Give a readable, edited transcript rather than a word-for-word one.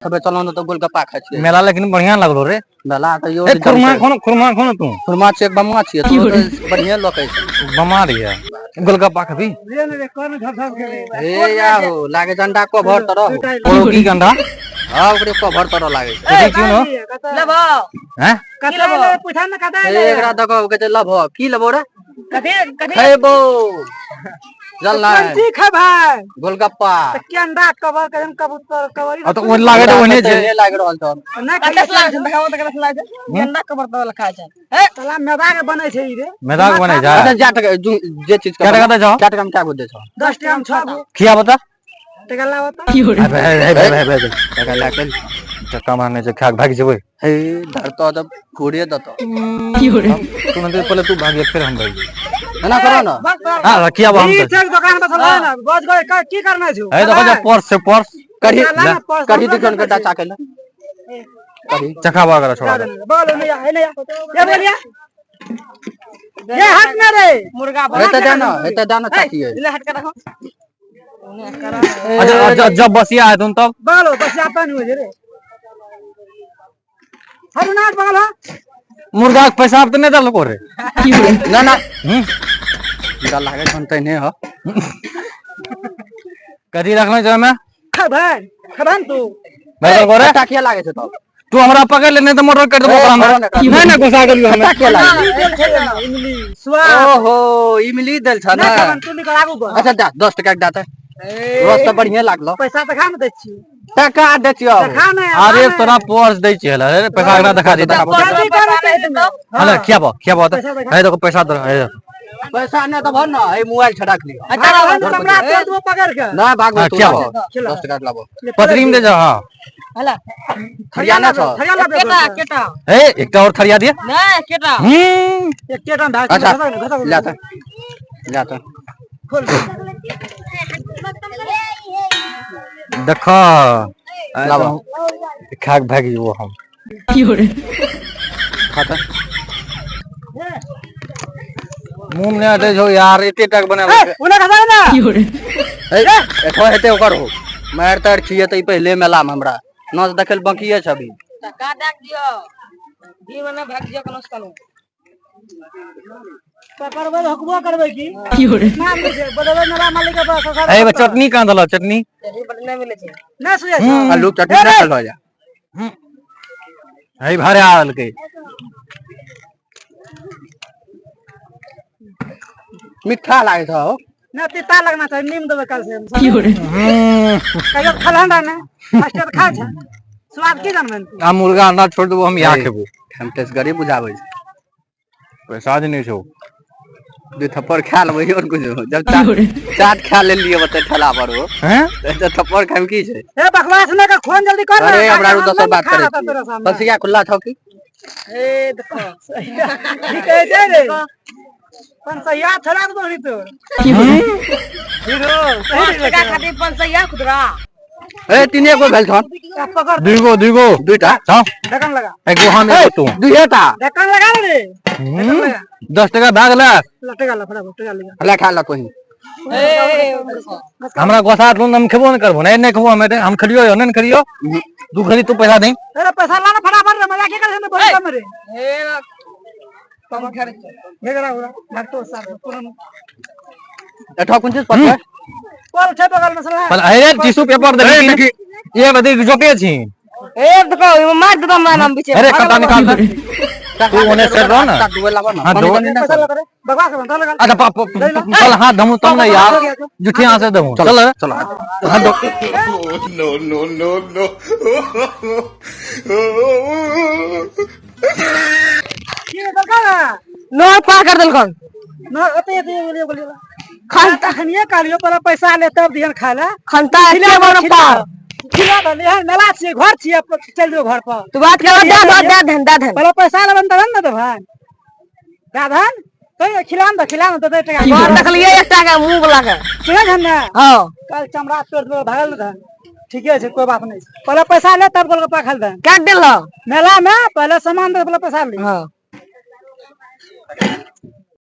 तबे चलो न तो गोलगप्पा खाइ छियै मेला लेकिन बढ़िया लगलो रे मेला त यो खुरमा तू खुरमा छे बम्मा छियै तो बढ़िया लोकै छै बम्मा रिया गोलगप्पा खाबी ए या हो लागे झंडा को भर तरह ओ की गंडा हां ओकरे को भर तरह लागे देखि क्यों न लेबो हैं कते पूछा न कते एकरा दको कहते लभो की लबो रे कते खैबो चल ना जी खा भाई गोलगप्पा त के अंडा कवर कजन कबूतर कवरी तो ओ लागे तो ओने छे लागे रहल त ना कते लागे देखाओ त कते लागे अंडा कवर त लखा छै ए तला मैदा के बनै छै ई रे मैदा के बनै छै अच्छा जा टका जे चीज का टका जाओ क्या टका में क्या दे छो 10 टका में 6 खिया बता टका ला बता टका ला के टका मारने से खाक भागी जेबै हे धर तो जब कोड़िए दतो तू न पहले तू भागी फिर हम भागी ना करो ना हां रखिया हम ई चल दुकान पे चला ना बज गए की करना छै ए देखो जा पर्स से पर्स कढ़ी दिखन के डाचा के कढ़ी चखावा कर छोड़ा बोल नहीं आ नहीं ये बोलिया ये हाथ में रे मुर्गा एते दाना चाहिए ले हट के रखो अच्छा जब बसिया आए तुम तब बोलो बसिया तो नहीं हो रे हम ना बगल मुर्गा के पैसा अब तो नहीं दल को रे ना ना डर लागे सुनते नहीं हो कथी रखना चाहिए मैं खबन तू भाई को रे टाकिया लागे छै तब तू हमरा पकड़ ले नहीं तो मोटर कर देबो ओकरा में नहीं ना गुस्सा करियो हमें टाकिया लागे इमली स्वाद ओहो इमली देल छ ना तू निकल आगू को अच्छा 10 टका के दाते रोज तो बढ़िया लागलो पैसा त खा न दै छी टका दे छियो खा न अरे तोरा पर्स दै छी हला रे पैसा ना दिखा दे हला खियाबो तो ए देखो पैसा दे पैसा ने तो भर ना ए मोबाइल छड़ाक लियो अच्छा हमरा तो पकड़ के ना भाग तू क्या 10 टका लाबो पतरी में दे जा हां हला हरियाणा छ केटा ए एकटा और थरिया दिए ना केटा एक केटा भाग अच्छा ला त खोल देखो लाबो खाक भागी वो हम खाता मुंह में आटे जो यार एते टक बना उना खसा ना एठो हेते ओकर हो मार तर छिए त पहले मेला में हमरा नच देखल बाकीए छ अभी टका डाक दियो दी मने भाग दियो कनस कनो करबे हकबो करबे की नाम ले छै बदले मेला मालिक के पास ए चटनी का दलो चटनी नहीं मिले छै ना सुया आलू चटनी रखल हो जा ए भारे आल के मीठा लागे छ हो ना तीता लगना चाहिए नीम देबे कल से कहियो खलंडा ना फर्स्ट खा छ स्वाद की जानबे आ मुर्गा अंडा छोड़ देबो हम यहां खेबो हम टेस्ट गरीब बुझाबै छै पैसा दे नहीं छौ दू थप्पड़ खा लेबै और कुछ जब चाट खा ले लिए बते ठला पर हो हैं तो थप्पड़ खाम की छै ए बकवास ने का फोन जल्दी कर अरे हमरा दोसर बात करे बसिया खुला छौ की ए देखो ठीक है दे रे पंचैया थरा दो ही तो हीरो टका खाती पंचैया खुदरा ए तीने गो भेल छन पकड़ दुगो दुईटा हां ढक्कन लगा एगो हम एगो तू दुईटा ढक्कन लगा रे ढक्कन लगा 10 टका भाग ले लटका ला फटाफट टका लगा हला खा ला कोही ए हमरा गोसा तुम हम खेबो न करबो नहीं खबो हम खलियो नहीं खलियो तू खली तू पैसा दे अरे पैसा लाना फटाफट रे मजा के करे ने बोल कम रे ए कम खरे हेगरा उरा डॉक्टर साहब पूर्ण एठो कोन चीज पकड़ बोल छे बगल में सला अरे टिश्यू पेपर दे ये बदी जोके छी ए देखो मार दे हमरा नाम पीछे अरे कटा निकाल दे तू ओने से रहो ना दुए लाबो ना हां दो पैसा लगा रे बकवास बंद लगा अच्छा चल हाथ धमू तुम ना यार जुठी हां से दमू चल चल हां दो no ये दरकार नो पा कर दलकन न अते बोलियो खंता खनिए कालियो पहले पैसा ले तब दिहन खाला खंता एके बार पार खिला दले है मेला छी घर छी चल दियो घर पर तू बात कर दे धंधा धन पहले पैसा लेबन तब न देबन राधन तो खिलान दे दे टका घर देखलिए एक टका मुंह वाला के सुना धन ना हां कल चमड़ा तोड़ दे भागल न धन ठीक है कोई बात नहीं पहले पैसा ले तब गोलगप्पा खा दे क्या दिल मेला में पहले सामान दे पहले पैसा ले हां